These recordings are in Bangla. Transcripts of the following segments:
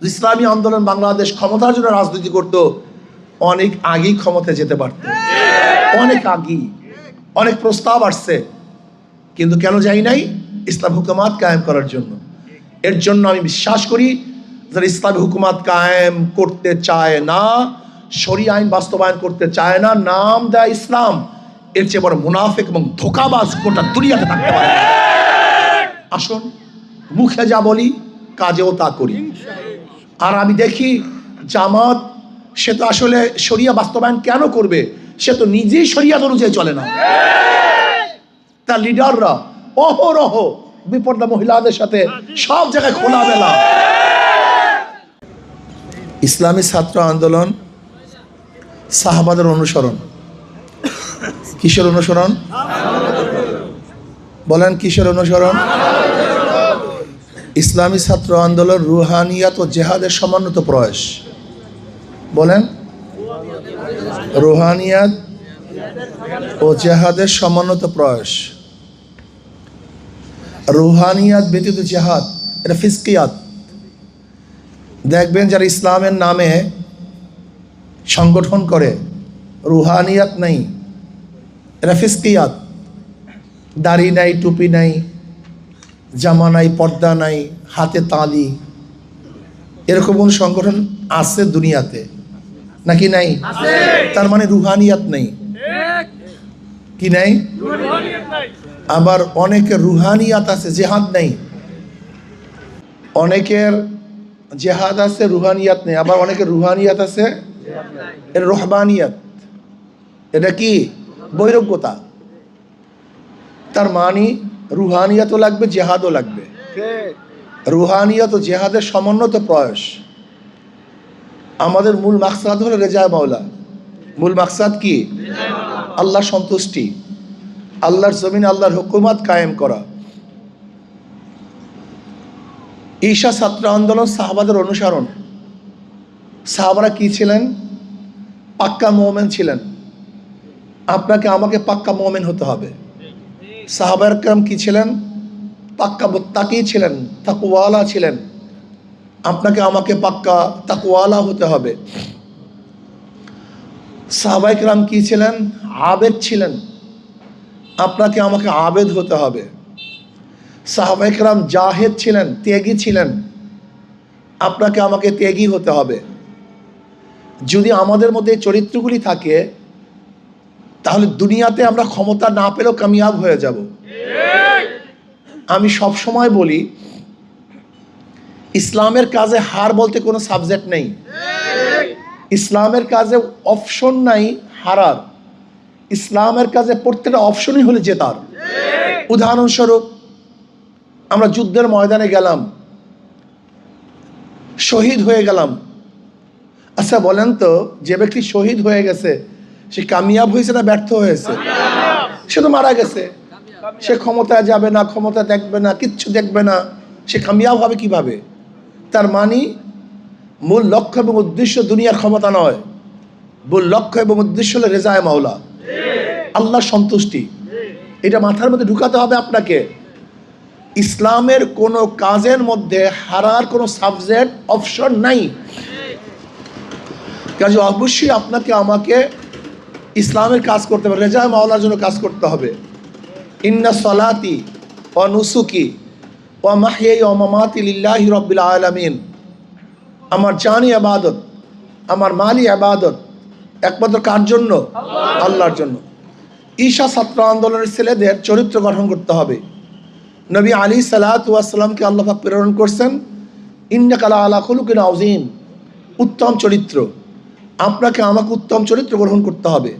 ইসলামী আন্দোলন বাংলাদেশ ক্ষমতার জন্য রাজনীতি করত, অনেক আগেই ক্ষমতায় যেতে পারত, অনেক আগেই। অনেক প্রস্তাব আসছে, কিন্তু কেন যাই নাই? ইসলাম হুকুমাত কায়েম করার জন্য। এর জন্য আমি বিশ্বাস করি, যারা ইসলামী হুকুমাত কায়েম করতে চায় না, শরিয়া আইন বাস্তবায়ন করতে চায় না, নাম দেয় ইসলাম, এর চেয়ে বড় মুনাফিক এবং ধোঁকাবাজ গোটা দুনিয়াতে থাকতে পারে না। আসুন, মুখে যা বলি কাজেও তা করি। আর আমি দেখি জামাত, সে তো আসলে শরিয়া বাস্তবায়ন কেন করবে? সে তো নিজেই শরিয়াত অনুযায়ী চলে না। তার লিডাররা অহরহ বিপর্দা মহিলাদের সাথে সব জায়গায় খোলামেলা। ইসলামী ছাত্র আন্দোলন সাহাবাদের অনুসরণ। কিসের অনুসরণ? বলেন, কিসের অনুসরণ? ইসলামী ছাত্র আন্দোলন রুহানিয়াত ও জেহাদের সমন্বিত প্রয়াস। বলেন, রুহানিয়াত ও জেহাদের সমন্বিত প্রয়াস। রুহানিয়াত ব্যতীত জেহাদ এটা ফিসকিয়াত। দেখবেন যারা ইসলামের নামে সংগঠন করে, রুহানিয়াত নেই, এটা ফিসকিয়াত। দাড়ি নাই, টুপি নাই, জামা নাই, পর্দা নাই, হাতে তালি, এরকম কোন সংগঠন আছে দুনিয়াতে নাকি নাই? তার মানে রুহানিয়াত নেই। কি নাই? আবার অনেকের রুহানিয়াত আছে, জেহাদ নেই। অনেকের জেহাদ আছে, রুহানিয়াত নেই। আবার অনেকের রুহানিয়াত আছে, এটা রহবানিয়াত। এটা কি? বৈরাগ্যতা। তার মানে রুহানিয়াতও লাগবে, জেহাদও লাগবে। রুহানিয়াত ও জেহাদের সমন্বিত প্রয়াস। আমাদের মূল মাকসাদ হলো রেজায়ে মাওলা। মূল মাকসাদ কি? আল্লাহর সন্তুষ্টি, আল্লাহর জমিনে আল্লাহর হুকুমাত কায়েম করা। ঈশা ছাত্র আন্দোলন সাহাবাদের অনুসরণ। সাহাবারা কি ছিলেন? পাক্কা মুমিন ছিলেন। আপনাকে আমাকে পাক্কা মুমিন হতে হবে। সাহাবায়ে কেরাম কি ছিলেন? পাক্কা মুত্তাকি ছিলেন, তাকওয়ালা ছিলেন। আপনাকে আমাকে পাক্কা তাকওয়ালা হতে হবে। সাহাবায়ে কেরাম কি ছিলেন? আবেদ ছিলেন। আপনাকে আমাকে আবেদ হতে হবে। সাহাবায়ে কেরাম জাহেদ ছিলেন, ত্যাগী ছিলেন। আপনাকে আমাকে ত্যাগী হতে হবে। যদি আমাদের মধ্যে এই চরিত্রগুলি থাকে, তাহলে দুনিয়াতে আমরা ক্ষমতা না পেলেও কামিয়াব হয়ে যাব। আমি সব সময় বলি, ইসলামের কাজে হার বলতে কোনো সাবজেক্ট নেই। ইসলামের কাজে অপশন নাই হারার। ইসলামের কাজে প্রত্যেকটা অপশনই হলো জেতার। উদাহরণস্বরূপ, আমরা যুদ্ধের ময়দানে গেলাম, শহীদ হয়ে গেলাম। আচ্ছা বলেন তো, যে ব্যক্তি শহীদ হয়ে গেছে সে কামিয়াব হয়েছে না ব্যর্থ হয়েছে? সে তো মারা গেছে। সে ক্ষমতায় যাবে না, ক্ষমতা দেখবে না, কিচ্ছু দেখবে না, সে কামিয়াব হবে কিভাবে? তার মানে মূল লক্ষ্য এবং উদ্দেশ্য দুনিয়ার ক্ষমতা নয়। মূল লক্ষ্য এবং উদ্দেশ্য হলো রেজায়ে মাওলা, আল্লাহর সন্তুষ্টি। এটা মাথার মধ্যে ঢুকাতে হবে আপনাকে। ইসলামের কোনো কাজের মধ্যে হারার কোনো সাবজেক্ট অপশন নাই। কাজে অবশ্যই আপনাকে আমাকে ইসলামের কাজ করতে হবে, রেজায়ে মাওলার জন্য কাজ করতে হবে। ইন্না সলাতি ওয়া নুসুকি ওয়া মাহইয়াই ওয়া মামাতি লিল্লাহি রাব্বিল আলামিন। আমার জানি ইবাদত, আমার মালি ইবাদত একমাত্র কার জন্য? আল্লাহর জন্য। ঈশা ছাত্র আন্দোলনের ছেলেদের চরিত্র গঠন করতে হবে। নবী আলাইহিস সালাতু ওয়াস সালামকে আল্লাহ পাক প্রেরণ করছেন, ইন্নাকা লা আলা খুলুকিন আযীম, উত্তম চরিত্র। আপনাকে আমাকে উত্তম চরিত্র গ্রহণ করতে হবে।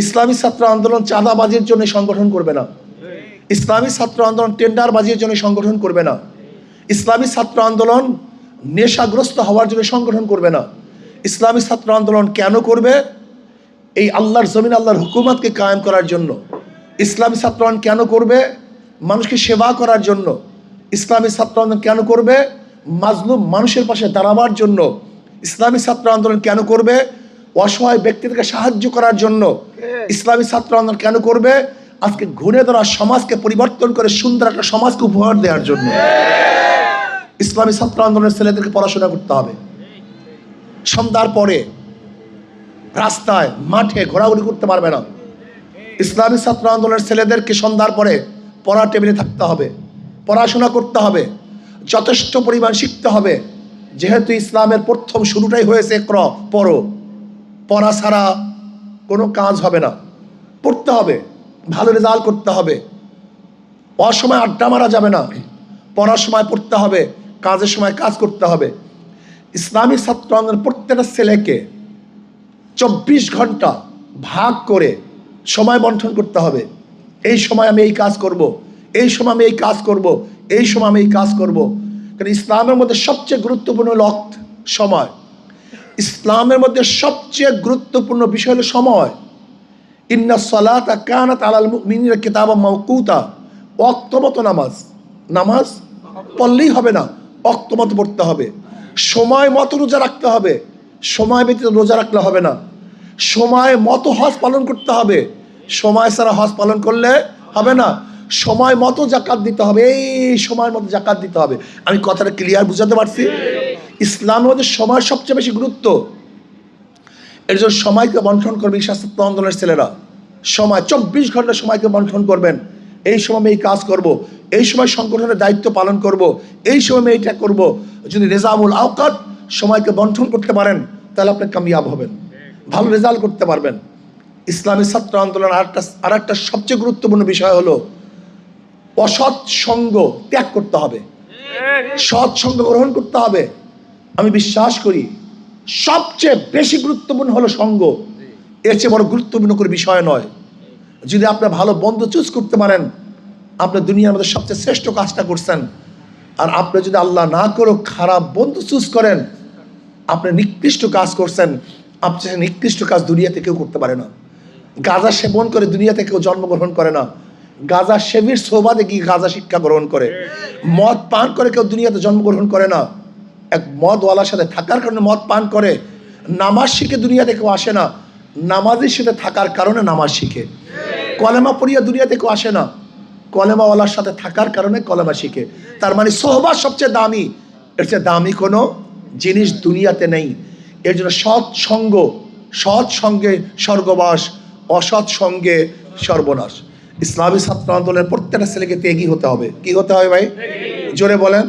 ইসলামী ছাত্র আন্দোলন চাঁদাবাজির জন্য সংগঠন করবে না। ইসলামী ছাত্র আন্দোলন টেন্ডারবাজির জন্য সংগঠন করবে না। ইসলামী ছাত্র আন্দোলন নেশাগ্রস্ত হওয়ার জন্য সংগঠন করবে না। ইসলামী ছাত্র আন্দোলন কেন করবে? এই আল্লাহর জমিন আল্লাহর হুকুমতকে কায়েম করার জন্য। ইসলামী ছাত্র আন্দোলন কেন করবে? মানুষকে সেবা করার জন্য। ইসলামী ছাত্র আন্দোলন কেন করবে? মাজলুম মানুষের পাশে দাঁড়াবার জন্য। ইসলামী ছাত্র আন্দোলন কেন করবে? অসহায় ব্যক্তিদেরকে সাহায্য করার জন্য। ইসলামী ছাত্র আন্দোলন কেন করবে? আজকে ঘুরে ধরা সমাজকে পরিবর্তন করে সুন্দর একটা সমাজকে উপহার দেওয়ার জন্য। ইসলামী ছাত্র আন্দোলনের ছেলেদেরকে পড়াশোনা করতে হবে। সন্ধ্যার পরে রাস্তায় মাঠে ঘোরাঘুরি করতে পারবে না। ইসলামী ছাত্র আন্দোলনের ছেলেদেরকে সন্ধ্যার পরে পড়া টেবিলে থাকতে হবে, পড়াশোনা করতে হবে, যথেষ্ট পরিমাণ শিখতে হবে। যেহেতু ইসলামের প্রথম শুরুটাই হয়েছে পড়ো, পড়া ছাড়া কোনো কাজ হবে না। পড়তে হবে, ভালো রেজাল্ট করতে হবে, অসময় আড্ডা মারা যাবে না, পড়ার সময় পড়তে হবে, কাজের সময় কাজ করতে হবে। ইসলামী ছাত্র আন্দোলনের প্রত্যেকটা ছেলেকে 24 ঘন্টা ভাগ করে সময় বন্টন করতে হবে। এই সময় আমি এই কাজ করব, এই সময় আমি এই কাজ করব, এই সময় আমি এই কাজ করব। কারণ ইসলামের মধ্যে সবচেয়ে গুরুত্বপূর্ণ সময়। ইসলামের মধ্যে সবচেয়ে গুরুত্বপূর্ণ বিষয় হলো সময়। ইন্না সালাতা কানাত আলাল মুমিনিনা কিতাবাম মাওকুতা। ওয়াক্ত মতো নামাজ পড়লেই হবে না, ওয়াক্ত মতো পড়তে হবে। সময় মতো রোজা রাখতে হবে, সময় ব্যতীত রোজা রাখলে হবে না। সময় মতো হজ পালন করতে হবে, সময় ছাড়া হজ পালন করলে হবে না। সময় মতো জাকাত দিতে হবে, এই সময় মতো জাকাত দিতে হবে। আমি কথাটা ক্লিয়ার বুঝাতে পারছি? ইসলামের মধ্যে সময় সবচেয়ে বেশি গুরুত্ব। এর জন্য সময়কে বন্টন করবে ছাত্র আন্দোলনের ছেলেরা। সময় 24 ঘন্টা সময়কে বন্টন করবেন। এই সময় আমি এই কাজ করব, এই সময় সংগঠনের দায়িত্ব পালন করব, এই সময় আমি এইটা করব। যদি নিজামুল আওকাত সময়কে বন্টন করতে পারেন তাহলে আপনি কামিয়াব হবেন, ভালো রেজাল্ট করতে পারবেন। ইসলামী ছাত্র আন্দোলন আর একটা সবচেয়ে গুরুত্বপূর্ণ বিষয় হলো অসৎ সঙ্গ ত্যাগ করতে হবে, সৎ সঙ্গ গ্রহণ করতে হবে। আমি বিশ্বাস করি সবচেয়ে বেশি গুরুত্বপূর্ণ হলো সঙ্গ, এর চেয়ে বড় গুরুত্বপূর্ণ করে বিষয় নয়। যদি আপনি ভালো বন্ধু চুজ করতে পারেন, আপনি দুনিয়ার মধ্যে সবচেয়ে শ্রেষ্ঠ কাজটা করছেন। আর আপনি যদি আল্লাহ না করে খারাপ বন্ধু চুজ করেন, আপনি নিকৃষ্ট কাজ করছেন। আপনি নিকৃষ্ট কাজ দুনিয়াতে কেউ করতে পারে না। গাঁজা সেবন করে দুনিয়াতে কেউ জন্মগ্রহণ করে না, গাঁজা সেবীর সোবাদে গিয়ে গাঁজা শিক্ষা গ্রহণ করে। মদ পান করে কেউ দুনিয়াতে জন্মগ্রহণ করে না, এক মদওয়ালার সাথে থাকার কারণে মদ পান করে। নামাজ শিখে দুনিয়াতে কেউ আসে না, নামাজের সাথে থাকার কারণে নামাজ শিখে। কলেমা পড়িয়া দুনিয়াতে কেউ আসে না, কলেমাওয়ালার সাথে থাকার কারণে কলেমা শিখে। তার মানে সোহবাত সবচেয়ে দামি, এর চেয়ে দামি কোনো জিনিস দুনিয়াতে নেই। এর জন্য সৎ সঙ্গে স্বর্গবাস, অসৎ সঙ্গে সর্বনাশ। ইসলামী ছাত্র আন্দোলনের প্রত্যেকটা ছেলেকে ত্যাগী হতে হবে। কি হতে হবে ভাই? জোরে বলেন।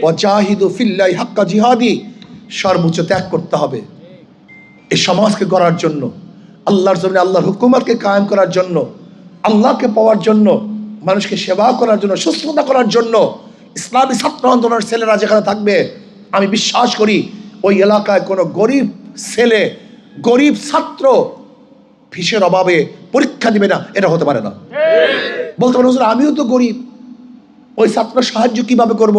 ওয়াজাহিদু ফিল্লাহি হাক্কা জিহাদি, সর্বোচ্চ ত্যাগ করতে হবে এই সমাজকে গড়ার জন্য, আল্লাহর জমিনে আল্লাহর হুকুমতকে কায়েম করার জন্য, আল্লাহকে পাওয়ার জন্য, মানুষকে সেবা করার জন্য, সুস্থতা করার জন্য। ইসলামী ছাত্র আন্দোলনের ছেলেরা যেখানে থাকবে, আমি বিশ্বাস করি ওই এলাকায় কোনো গরিব ছেলে, গরিব ছাত্র ফিসের অভাবে পরীক্ষা দিবে না, এটা হতে পারে না। বলতে পারে হুজুর আমিও তো গরিব, ওই ছাত্র সাহায্য কিভাবে করব?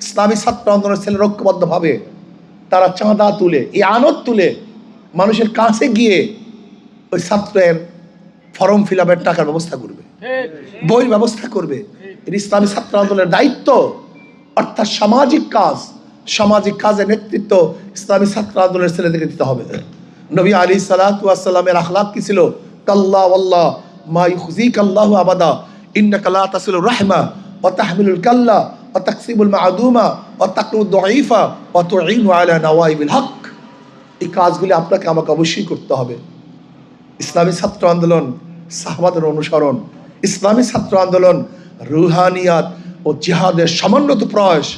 ইসলামী ছাত্র আন্দোলনের ছেলেরা ঐক্যবদ্ধভাবে তারা চাঁদা তুলে, এই আনত তুলে মানুষের কাছে গিয়ে ওই ছাত্রের ফর্ম ফিল আপের টাকার ব্যবস্থা করবে, বইয়ের ব্যবস্থা করবে। এর ইসলামী ছাত্র আন্দোলনের দায়িত্ব। অর্থাৎ সামাজিক কাজের নেতৃত্ব ইসলামী ছাত্র আন্দোলনের ছেলেদেরকে দিতে হবে। নবী আলাইহিস সালাতু ওয়াস সালামের আখলাক কি ছিল? কাল্লা ওয়াল্লাহ মা ইউখজিকাল্লাহু আবাদা ইন্নাকা লা তাসিলুর রাহমা ওয়া তাহমিলুল কাল্লা ওয়া তাকসিবুল মা'দুমা ওয়া তাকরুদ দাঈফা ওয়া তুঈনু আলা নওয়াইবিল হক। এই কাজগুলি আপনাকে আমাকে অবশ্যই করতে হবে। ইসলামী ছাত্র আন্দোলন সাহাবাদের অনুসরণ, ইসলামী ছাত্র আন্দোলন রুহানিয়াত ও জিহাদের সমন্বিত প্রয়াস।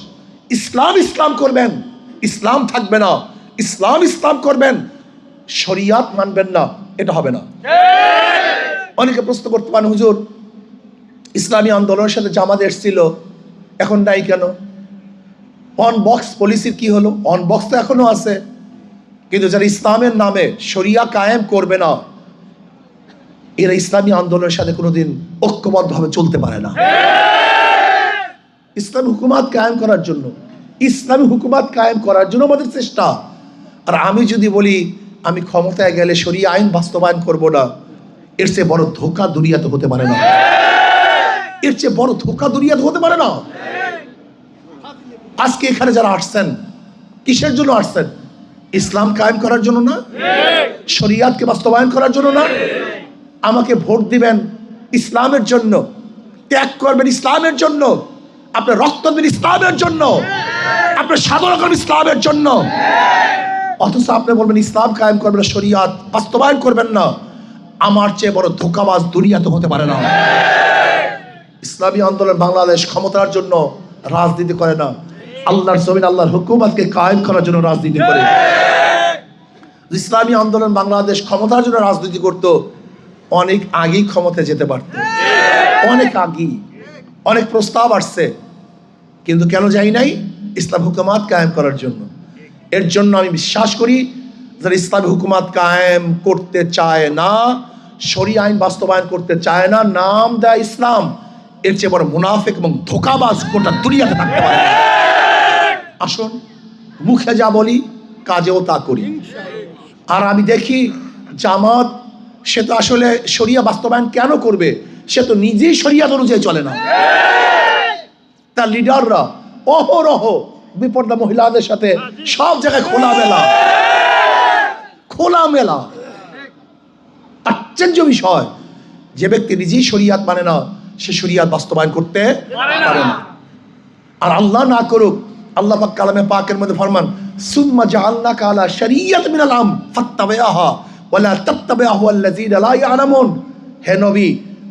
ইসলাম করবেন, ইসলাম থাকবে না। ইসলাম করবেন, শরিয়াত মানবেন না, এটা হবে না। অনেকে প্রশ্ন করতে পারেন হুজুর ইসলামী আন্দোলনের সাথে জামাত এসেছিল, এখন নাই কেন? অন বক্স পলিসির কি হলো? অন বক্স তো এখনো আছে, কিন্তু যারা ইসলামের নামে শরিয়া কায়েম করবে না, এরা ইসলামী আন্দোলনের সাথে কোনোদিন ঐক্যবদ্ধভাবে চলতে পারে না। ইসলামী হুকুমাত কায়েম করার জন্য আমাদের চেষ্টা। আর আমি যদি বলি আমি ক্ষমতায় গেলে শরিয়া আইন বাস্তবায়ন করব না, এর চেয়ে বড় ধোঁকা দুনিয়াতে হতে পারে না। আজকে এখানে যারা আসছেন, কিসের জন্য আসছেন? ইসলাম কায়েম করার জন্য না, শরিয়াতকে বাস্তবায়ন করার জন্য না। আমাকে ভোট দিবেন ইসলামের জন্য, ত্যাগ করবেন ইসলামের জন্য, আপনি রক্ত দেবেন ইসলামের জন্য। আপনি সাধনা করবেন ইসলামের জন্য, অথচ আপনি বলবেন ইসলাম কায়েম করবেন না, শরিয়াত বাস্তবায়ন করবেন না। আমার চেয়ে বড় ধোঁকাবাজ দুনিয়াতে হতে পারে না। ইসলামী আন্দোলন বাংলাদেশ ক্ষমতার জন্য রাজনীতি করে না, আল্লাহর জমিন আল্লাহর হুকুমতকে কায়েম করার জন্য রাজনীতি করে। ইসলামী আন্দোলন বাংলাদেশ ক্ষমতার জন্য রাজনীতি করত, অনেক আগেই ক্ষমতায় যেতে পারত, অনেক আগেই। অনেক প্রস্তাব আসছে, কিন্তু কেন যাই নাই? ইসলাম হুকুমাত কায়েম করার জন্য। এর জন্য আমি বিশ্বাস করি যারা ইসলামী হুকুমাত কায়েম করতে চায় না, শরিয়া আইন বাস্তবায়ন করতে চায় না, নাম দেয় ইসলাম, এর চেয়ে বড় মুনাফিক এবং ধোঁকাবাজ গোটা দুনিয়াতে থাকতে পারে। আসুন, মুখে যা বলি কাজেও তা করি। আর আমি দেখি জামাত, সে তো আসলে শরিয়া বাস্তবায়ন কেন করবে? সে তো নিজেই শরিয়াত অনুযায়ী চলে না। তার লিডাররা অহরহ বিপর্দা মহিলাদের সাথে সব জায়গায় খোলামেলা। আশ্চর্য বিষয়, যে ব্যক্তি নিজেই শরিয়াত মানে না, সে শরিয়াত বাস্তবায়ন করতে পারে না। আর আল্লাহ না করুক, আল্লাহ পাক কালামে পাকের মধ্যে ফরমান, সুম্মা জাআলনাকা আলা শারিয়াত মিনাল আমর ফাত্তাবিআহা ওয়ালা তাত্তাবিআহু আল্লাযীনা লা ইয়ালামুন। হে নবী,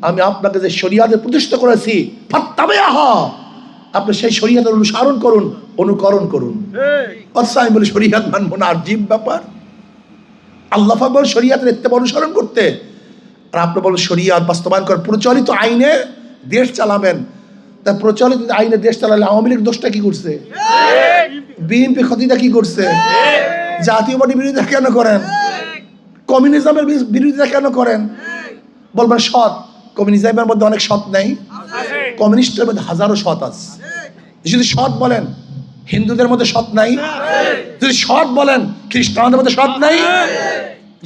আমি আপনাকে যে শরিয়াতে প্রতিষ্ঠা করেছি, ফাত্তাবিআহা, আপনি সেই শরিয়াতের অনুকরণ করুন। অথচ আমি বলি শরিয়াত মানবো না, আজীব ব্যাপার। আল্লাহ পাক বলেন শরিয়াতের ইত্তেবা অনুসরণ করতে, আর আপনি বলেন শরিয়াত বাস্তবায়ন করেন, প্রচলিত আইনে দেশ চালাবেন। তা প্রচলিত আইনে দেশ চালালে আওয়ামী লীগ দোষটা কি করছে? বিএনপি ক্ষতিটা কি করছে? জাতীয়বাদী বিরোধিতা কেন করেন? কমিউনিজমের বিরোধিতা কেন করেন? বলবেন সৎ, কমিউনিজমের মধ্যে অনেক সৎ নেই, কমিউনিস্টের মধ্যে হাজারো সৎ আছে। যদি সৎ বলেন হিন্দুদের মধ্যে সৎ নাই, যদি সৎ বলেন খ্রিস্টানদের মধ্যে সৎ নাই,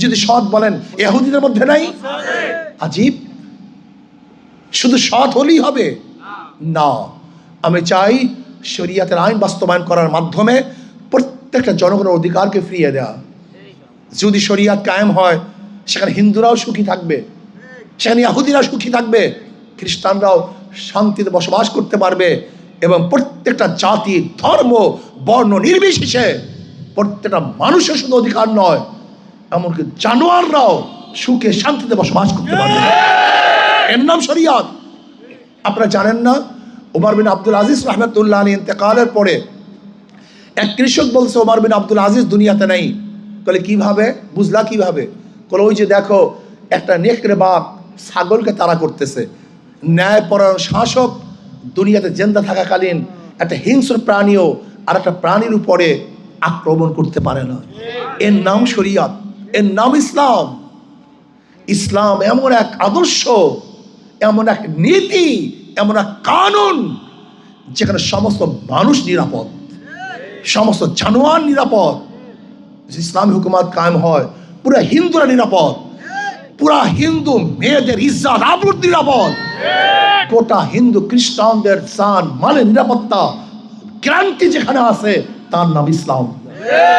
যদি সৎ বলেন ইহুদিদের মধ্যে নাই। আজীব, শুধু সৎ হলেই হবে না। আমি চাই শরিয়াতের আইন বাস্তবায়ন করার মাধ্যমে প্রত্যেকটা জনগণের অধিকারকে ফিরিয়ে দেওয়া। যদি শরিয়াত কায়েম হয়, সেখানে হিন্দুরাও সুখী থাকবে, সেখানে ইহুদিরা সুখী থাকবে, খ্রিস্টানরাও শান্তিতে বসবাস করতে পারবে, এবং প্রত্যেকটা জাতি ধর্ম বর্ণ নির্বিশেষে প্রত্যেকটা মানুষের শুধু অধিকার নয়, এমনকি জানোয়াররাও সুখে শান্তিতে বসবাস করতে পারবে। এর নাম শরিয়াত। আপনারা জানেন না, ওমর বিন আব্দুল আজিজ রাহমাতুল্লাহ আলাইহি ইন্তেকালের পরে এক কৃষক বলছে ওমর বিন আব্দুল আজিজ দুনিয়াতে নেই। বলে কিভাবে বুঝলা? কিভাবে? বলে ওই যে দেখো, একটা নেকড়ে বাঘ ছাগলকে তাড়া করতেছে। ন্যায়পরায়ণ শাসক দুনিয়াতে জিন্দা থাকাকালীন একটা হিংস্র প্রাণীও আর একটা প্রাণীর উপরে আক্রমণ করতে পারে না। এর নাম শরিয়াত, এর নাম ইসলাম। ইসলাম এমন এক আদর্শ, এমন এক নীতি, এমন এক কানুন, যেখানে সমস্ত মানুষ নিরাপদ, সমস্ত জানোয়ার নিরাপদ। ইসলামী হুকুমাত কায়েম হয়, পুরা হিন্দুরা নিরাপদ, পুরা হিন্দু মেয়েদের ইজ্জত আবরুত নিরাপদ, গোটা হিন্দু খ্রিস্টানদের জান মালের নিরাপত্তা গ্যারান্টি যেখানে আছে, তার নাম ইসলাম,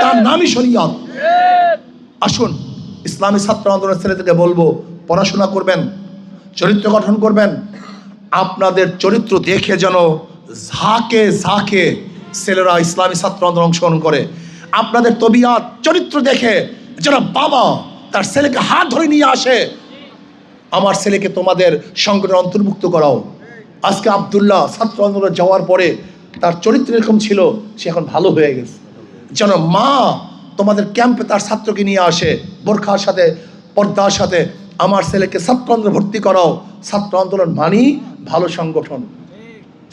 তার নামই শরিয়াত। আসুন, ইসলামী ছাত্র আন্দোলনের ছেলেদেরকে বলবো, পড়াশোনা করবেন, চরিত্র গঠন করবেন। আপনাদের চরিত্র দেখে যেন ঝাঁকে ঝাঁকে ছেলেরা ইসলামী ছাত্র আন্দোলন অংশগ্রহণ করে। আপনাদের তবিয়াত চরিত্র দেখে যেন বাবা তার ছেলেকে হাত ধরে নিয়ে আসে, আমার ছেলেকে তোমাদের সংগঠনে অন্তর্ভুক্ত করাও। আজকে আব্দুল্লাহ ছাত্র আন্দোলন যাওয়ার পরে তার চরিত্র এরকম ছিল, সে এখন ভালো হয়ে গেছে। যেন মা তোমাদের ক্যাম্পে তার ছাত্রকে নিয়ে আসে বোরখার সাথে, পর্দার সাথে, আমার ছেলেকে ছাত্র আন্দোলন ভর্তি করাও। ছাত্র আন্দোলন মানি ভালো সংগঠন,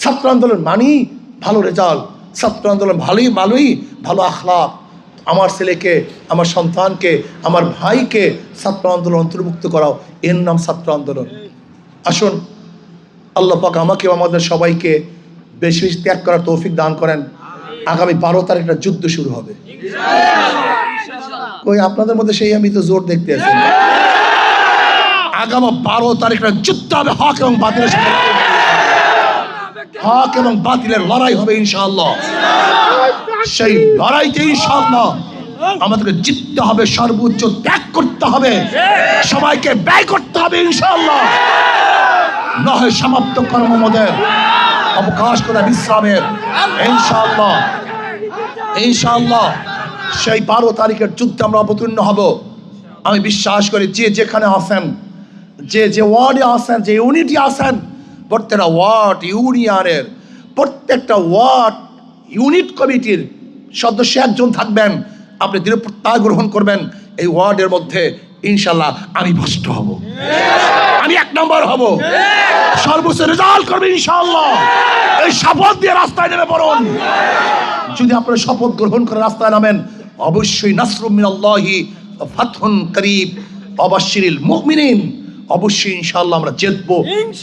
ছাত্র আন্দোলন মানি ভালো রেজাল্ট, ছাত্র আন্দোলন ভালোই ভালো আখলাক। আমার ছেলেকে, আমার সন্তানকে, আমার ভাইকে ছাত্র আন্দোলন অন্তর্ভুক্ত করাও, এর নাম ছাত্র আন্দোলন। আসুন, আল্লাহ পাক আমাকে আমাদের সবাইকে বেশি বেশি ত্যাগ করার তৌফিক দান করেন। আগামী 12 তারিখ একটা যুদ্ধ শুরু হবে। ওই আপনাদের মধ্যে সেই আমি তো জোর দেখতে আছি। আগামী 12 তারিখটা যুদ্ধ হবে, হক এবং বাতিলের সাথে, হক এবং বাতিলের লড়াই হবে ইনশাআল্লাহ। সেই লড়াইতে ইনশাআল্লাহ আমাদেরকে জিততে হবে, সর্বোচ্চ ত্যাগ করতে হবে, সবাইকে ব্যয় করতে হবে ইনশাআল্লাহ। নয় সমাপ্ত কর্মমদের অবকাশ করে বিশ্রামের ইনশাআল্লাহ। ইনশাআল্লাহ সেই 12 তারিখের যুদ্ধে আমরা অবতীর্ণ হব। আমি বিশ্বাস করি যে যেখানে আছেন, যে ওয়ার্ডে আছেন, যে ইউনিটি আছেন, প্রত্যেকটা ওয়ার্ড ইউনিয়নের প্রত্যেকটা ওয়ার্ড ইউনিট কমিটির সদস্য একজন থাকবেন। আপনি দৃঢ় প্রত্যয় গ্রহণ করবেন, এই ওয়ার্ডের মধ্যে ইনশাল্লাহ আমি ফার্স্ট হব, আমি 1 নম্বর হব, সর্বোচ্চ রেজাল্ট করবে ইনশাআল্লাহ। এই শপথ দিয়ে রাস্তায় নেমে পড়ুন। যদি আপনারা শপথ গ্রহণ করে রাস্তায় নামেন, অবশ্যই নাসরুম মিনাল্লাহি ওয়া ফাতহুন করিব ওয়া বাশশিরিল মুমিনিন, অবশ্যই ইনশাআল্লাহ আমরা জিতবো,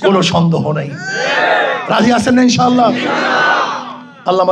কোনো সন্দেহ নাই। রাজি আছেন না ইনশাআল্লাহ? আল্লাহ